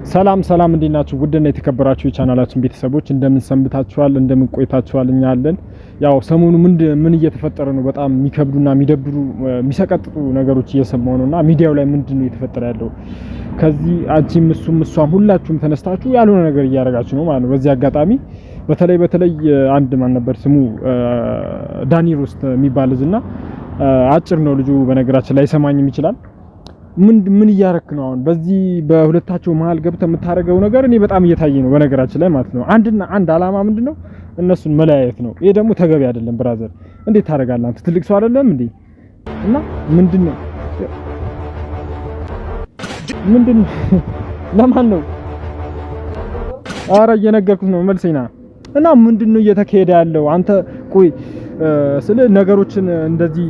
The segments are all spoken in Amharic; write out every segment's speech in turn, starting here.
ሰላም እንዴት ናችሁ? ውድና የተከበራችሁ የቻናላችን ቤተሰቦች እንደምን ሰንብታችኋል? እንደምን ቆይታችኋል? እኛ አለን። ያው ሰሞኑ ምን እየተፈጠረ ነው? በጣም የሚከብዱና የሚደብሩ የሚሰቀጥጡ ነገሮች እየሰማው ነውና ሚዲያው ላይ ምንድነው እየተፈጠረ ያለው? ከዚህ አንቺም እሷም ሁላችሁም ተነስታችሁ ያልሆነ ነገር እያደረጋችሁ ነው ማለት ነው። በዚህ አጋጣሚ በተለይ አንድ ማን ነበር ስሙ ዳኒ ሮስት የሚባል ልጅና አጭር ነው ልጁ፣ በነገራችን ላይ ሰማኝም ይችላል። ምን እያረክ ነው? አሁን በዚህ በሁለታቸው መሃል ገብተህ የምታረገው ነገር እኔ በጣም እየታየ ነው በነገራችን ላይ ማለት ነው። አንድ አላማ ምንድነው? እነሱን መለያየት ነው። ይሄ ደግሞ ተገቢ አይደለም። ብራዘር እንዴት ታደርጋለህ? አንተ ትልቅ ሰው አይደለም እንዴ? እና ምንድነው ለማን ነው? ኧረ እየነገርኩት ነው መልሰኝና። እና ምንድነው እየተካሄደ ያለው? አንተ ቆይ ስለ ነገሮችን እንደዚህ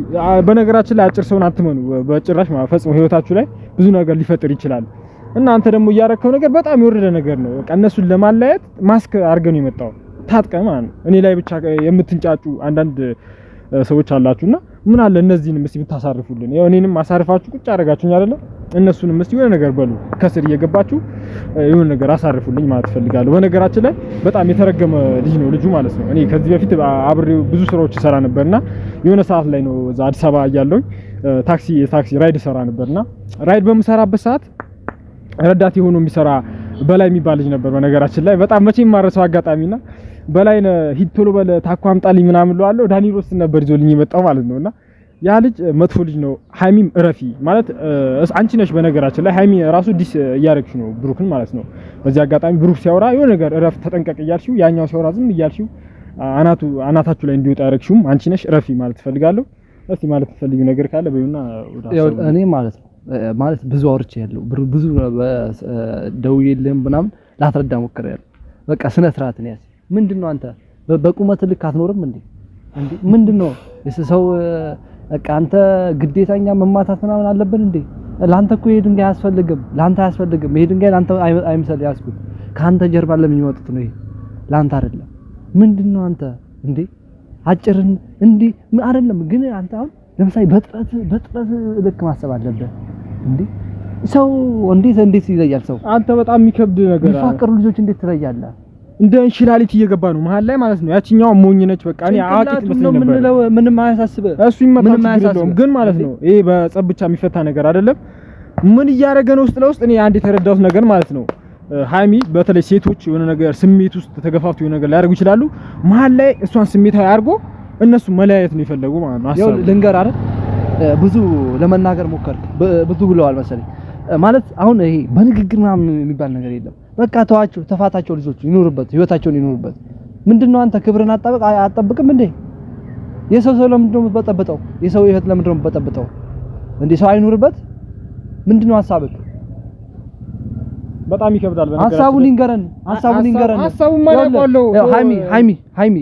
በነገራችን ላይ አጭር ሰውን አትመኑ በጭራሽ ማለት ፈጽሞ ህይወታችሁ ላይ ብዙ ነገር ሊፈጥር ይችላል። እና አንተ ደግሞ እያረከው ነገር በጣም የወረደ ነገር ነው። በቃ እነሱን ለማለያየት ማስክ አድርገን የመጣው ታጥቀ ማለት ነው። እኔ ላይ ብቻ የምትንጫጩ አንዳንድ ሰዎች አላችሁና ምን አለ እነዚህንም እስቲ ብታሳርፉልን። ያው እኔንም አሳርፋችሁ ቁጭ አደረጋችሁኝ አይደለ? እነሱንም እስቲ የሆነ ነገር በሉ፣ ከስር እየገባችሁ የሆነ ነገር አሳርፉልኝ ማለት ፈልጋለሁ። በነገራችን ላይ በጣም የተረገመ ልጅ ነው ልጁ ማለት ነው። እኔ ከዚህ በፊት አብሬው ብዙ ስራዎች ሰራ ነበርና የሆነ ሰዓት ላይ ነው እዛ አዲስ አበባ እያለሁኝ ታክሲ ራይድ ሰራ ነበርና ራይድ በምሰራበት ሰዓት ረዳት የሆነ የሚሰራ በላይ የሚባል ልጅ ነበር። በነገራችን ላይ በጣም መቼም ማረሰው አጋጣሚና በላይነ ሂድ ቶሎ በለ ታኳ አምጣልኝ ምናምን ለዋለው ዳኒ ሮስት ነበር ይዞልኝ የመጣው ማለት ነውና ያ ልጅ መጥፎ ልጅ ነው። ሃይሚም እረፊ ማለት አንቺ ነሽ። በነገራችን ላይ ሃይሚ ራሱ ዲስ እያረግሽ ነው ብሩክን ማለት ነው። በዚህ አጋጣሚ ብሩክ ሲያወራ የሆነ ነገር እረፍ ተጠንቀቅ እያልሽው፣ ያኛው ሲያወራ ዝም እያልሽው አናታችሁ ላይ እንዲወጣ ያረግሽውም አንቺ ነሽ። እረፊ ማለት ፈልጋለሁ። እስቲ ማለት ፈልጊው ነገር ካለ በዩና እኔ ማለት ነው ማለት ብዙ አውርቼ ያለው ብዙ ደውዬልህም ምናምን ላትረዳ ሞክሬያለሁ። በቃ ስነ ስርዓት ነው ያዝ። ምንድነው አንተ በቁመት ልክ አትኖርም እንዴ? ምንድነው ሰው በቃ አንተ ግዴታኛ መማታት ምናምን አለብን እንዴ? ላንተ እኮ ይሄ ድንጋይ አያስፈልግም፣ ላንተ አያስፈልግም። ይሄ ድንጋይ ላንተ አይምሰል ያስኩት ካንተ ጀርባ ለሚወጡት ነው። ይሄ ላንተ አይደለም። ምንድነው አንተ እንዴ? አጭርን እንዴ አይደለም ግን አንተ አሁን ለምሳሌ በጥረት ልክ ማሰብ አለብህ እንዴ? ሰው እንዴት ይለያል? ሰው አንተ በጣም የሚከብድ ነገር የሚፋቀሩ ልጆች እንዴት ትለያለህ? እንደ እንሽላሊት እየገባ ነው መሃል ላይ ማለት ነው። ያቺኛው ሞኝ ነች። በቃ እኔ አዋቂት መስሎኝ ነበር። ምንም አያሳስብህ እሱ ይመጣል ግን ማለት ነው። ይሄ በጸብ ብቻ የሚፈታ ነገር አይደለም። ምን እያደረገ ነው ውስጥ ለውስጥ? እኔ አንድ የተረዳሁት ነገር ማለት ነው ሃይሚ በተለይ ሴቶች የሆነ ነገር ስሜት ውስጥ ተገፋፍቶ የሆነ ነገር ሊያደርጉ ይችላሉ። መሃል ላይ እሷን ስሜታዊ አድርጎ እነሱ መለያየት ነው የፈለጉ ማለት ነው። ያው ልንገር አይደል ብዙ ለመናገር ሞከርክ ብዙ ብለዋል መሰለኝ ማለት አሁን ይሄ በንግግር ምናምን የሚባል ነገር የለም። በቃ ተዋቸው፣ ተፋታቸው፣ ልጆቹ ይኖርበት ህይወታቸውን ይኖርበት። ምንድነው አንተ ክብርን አጠብቅም እንዴ? የሰው ለምንድነው የምትበጠብጠው? የሰው ህይወት ለምንድነው የምትበጠብጠው እንዴ? ሰው አይኖርበት ምንድነው ሐሳብህ? በጣም ይከብዳል። ሐሳቡን ይንገረን። ሐሳቡን ማለቀለው ሃይሚ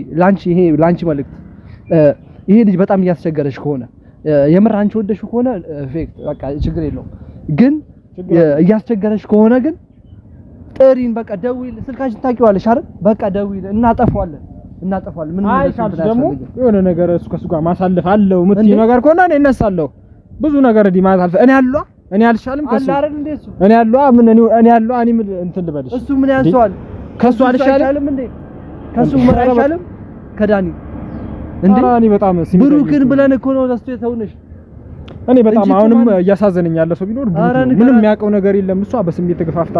ላንቺ መልእክት ይሄ ልጅ በጣም እያስቸገረሽ ከሆነ የምር አንቺ ወደሽው ከሆነ ፌክት በቃ ችግር የለውም። ግን እያስቸገረሽ ከሆነ ግን ጥሪን በቃ ደውል። ስልካችን ታውቂዋለሽ አይደል? በቃ ደውል፣ እናጠፋዋለን። ምን ማለት ደግሞ የሆነ ነገር ከሱ ጋር ማሳለፍ አለው የምትይ ነገር ከሆነ እኔ እነሳለሁ። ብዙ ነገር ማለት እኔ አልሻልም ከሱ እኔ ያለው እኔ ምን እንትን ልበልሽ? እሱ ምን ያንሰዋል? ከሱ አልሻልም እንዴ? ከሱ ምን አይሻልም? ከዳኒ እንዴ እኔ በጣም ብሩክን ብለን እኮ ነው ለሱ የተውነሽ። እኔ በጣም አሁንም እያሳዘነኝ ያለ ሰው ቢኖር ምንም የሚያውቀው ነገር የለም። እሷ በስሜት ተገፋፍታ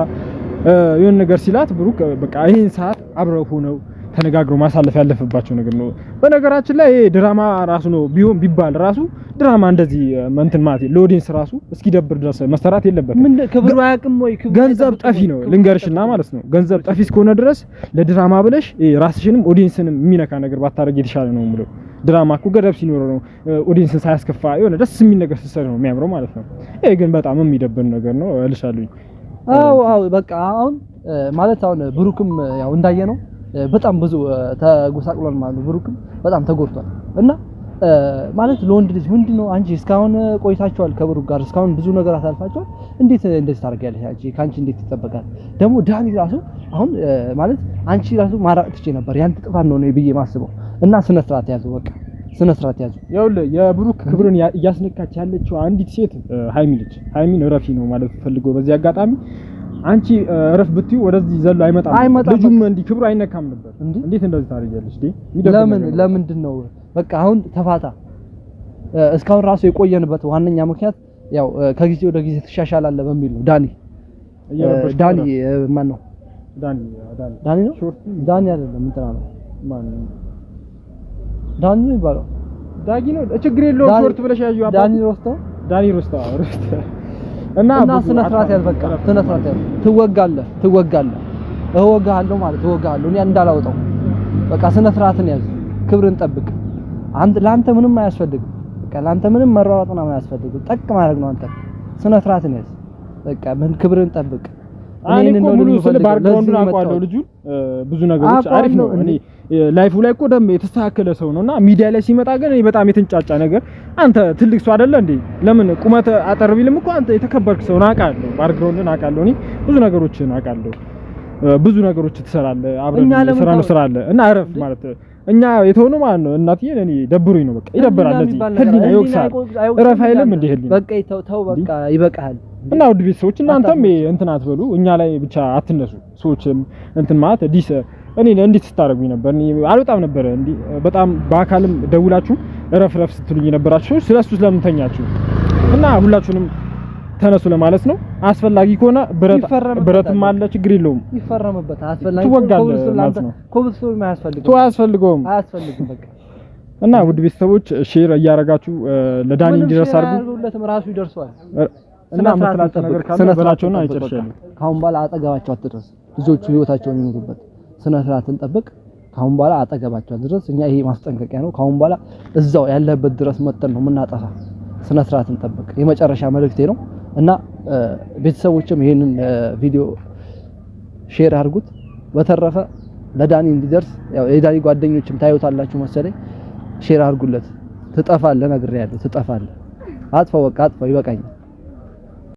የሆነ ነገር ሲላት ብሩክ በቃ ይሄን ሰዓት አብረው ሆነው ተነጋግረው ማሳለፍ ያለፈባቸው ነገር ነው። በነገራችን ላይ ይሄ ድራማ ራሱ ነው ቢባል ራሱ ድራማ እንደዚህ እንትን ማለት ለኦዲየንስ ራሱ እስኪደብር ድረስ መሰራት የለበትም። ምን ክብሩ አያውቅም ወይ? ገንዘብ ጠፊ ነው ልንገርሽና ማለት ነው። ገንዘብ ጠፊ እስከሆነ ድረስ ለድራማ ብለሽ ራስሽንም ኦዲየንስንም የሚነካ ነገር ባታረግ የተሻለ ነው የምለው። ድራማ እኮ ገደብ ሲኖረው ነው ኦዲየንስን ሳያስከፋ የሆነ ደስ የሚል ነገር ሲሰራ ነው የሚያምረው ማለት ነው። ይሄ ግን በጣም የሚደብር ነገር ነው እልሻለሁ። አዎ በቃ አሁን ማለት አሁን ብሩክም ያው እንዳየነው በጣም ብዙ ተጎሳቅሏል ማለት ነው። ብሩክም በጣም ተጎድቷል እና ማለት ለወንድ ልጅ ምንድነው አንቺ እስካሁን ቆይታችኋል ከብሩክ ጋር እስካሁን ብዙ ነገር አሳልፋችኋል። እንዴት እንደዚህ ታደርጊያለሽ? አንቺ ካንቺ እንዴት ይጠበቃል? ደግሞ ዳኒ ራሱ አሁን ማለት አንቺ ራሱ ማራቅ ትቼ ነበር ያንተ ጥፋት ነው ብዬ ማስበው እና ስነ ስርዓት ያዙ። በቃ ስነ ስርዓት ያዙ። ይኸውልህ የብሩክ ክብርን እያስነካች ያለችው አንዲት ሴት ሃይሚ ልጅ ሃይሚን ረፊ ነው ማለት ፈልጎ በዚህ አጋጣሚ አንቺ እረፍ ብትዩ ወደዚህ ዘሎ አይመጣም። ልጁም እንዲህ ክብሩ አይነካም ነበር። እንዴት እንደዚህ ታደርጊያለሽ? ለምንድን ነው በቃ አሁን ተፋታ። እስካሁን ራሱ የቆየንበት ዋነኛ ምክንያት ያው ከጊዜ ወደ ጊዜ ትሻሻላለህ በሚል ነው። ዳኒ ማን ነው? ዳኒ ነው? ዳኒ አይደለም እንትና ነው። ማን ነው? ዳኒ ነው ይባላል። ዳጊ ነው። ችግር የለውም ሾርት ብለሽ ያዩ አባ ዳኒ ሮስታ እና ስነ ስርዓት ያዝ። በቃ ስነ ስርዓት ያዝ። ትወጋለህ እወጋለሁ ማለት እወጋለሁ። እኔ እንዳላወጣው በቃ ስነ ስርዓትን ያዝ። ክብርን ጠብቅ። ለአንተ ምንም አያስፈልግም። በቃ ለአንተ ምንም መሯሯጥ ምናምን አያስፈልግም። ጠቅ ማድረግ ነው። አንተ ስነ ስርዓትን ያዝ። በቃ ምን ክብርን ጠብቅ። እኔ ሙሉ ስለ ባክግራውንዱን አውቀዋለሁ። ልጁ ብዙ ነገሮች አሪፍ ነው። እኔ ላይፉ ላይ እኮ ደም የተስተካከለ ሰው ነውና ሚዲያ ላይ ሲመጣ ግን እኔ በጣም የተንጫጫ ነገር አንተ ትልቅ ሰው አይደለ እንዴ? ለምን ቁመት አጠር ቢልም እኮ አንተ የተከበርክ ሰው አውቃለሁ። ባክግራውንዱን አውቃለሁ። እኔ ብዙ ነገሮችን አውቃለሁ። ብዙ ነገሮች ትሰራለህ፣ አብረን እንሰራለን እና አረፍ ማለት እኛ የተሆነ ማለት ነው። እናትዬ እኔ ደብሩኝ ነው በቃ ይደብራል። ለዚህ ህሊና ይወቅሳል። እረፍ አይልም እንዴ ህሊና? በቃ ተው በቃ ይበቃል። እና ውድ ቤተሰቦች እናንተም እንትን አትበሉ፣ እኛ ላይ ብቻ አትነሱ። ሰዎችም እንትን ማለት ዲስ እኔ እንዴት ስታረጉኝ ነበር? እኔ አልወጣም ነበር እንዴ በጣም በአካልም ደውላችሁ ረፍ ስትሉኝ ነበራችሁ። ስለሱ ስለምንተኛችሁ እና ሁላችሁንም ተነሱ ለማለት ነው። አስፈላጊ ከሆነ ብረትም አለ ችግር የለውም ይፈረምበት። አስፈላጊ ኮብልስቶን አያስፈልገውም በቃ። እና ውድ ቤተሰቦች ሼር እያረጋችሁ ለዳኒ እንዲደርስ አድርጉ። ሁለቱም ራሱ ይደርሷል። እና መጥላታ ነገር ካለ በላቸውና አይጨርሻለሁ። ካሁን በኋላ አጠገባቸው አትድረስ። ልጆቹ ህይወታቸውን ይኖሩበት። ስነ ስርዓትን ጠብቅ። ካሁን በኋላ አጠገባቸው አትድረስ። እኛ ይሄ ማስጠንቀቂያ ነው። ካሁን በኋላ እዛው ያለበት ድረስ መጥተን ነው የምናጠፋ። ስነ ስርዓትን ጠብቅ የመጨረሻ መልእክቴ ነው። እና ቤተሰቦችም ይሄንን ቪዲዮ ሼር አድርጉት። በተረፈ ለዳኒ እንዲደርስ ያው የዳኒ ጓደኞችም ታዩታላችሁ መሰለኝ። ሼር አድርጉለት። ትጠፋለህ፣ ነግሬሃለሁ። ትጠፋለህ። አጥፋው፣ በቃ አጥፋው፣ ይበቃኛል።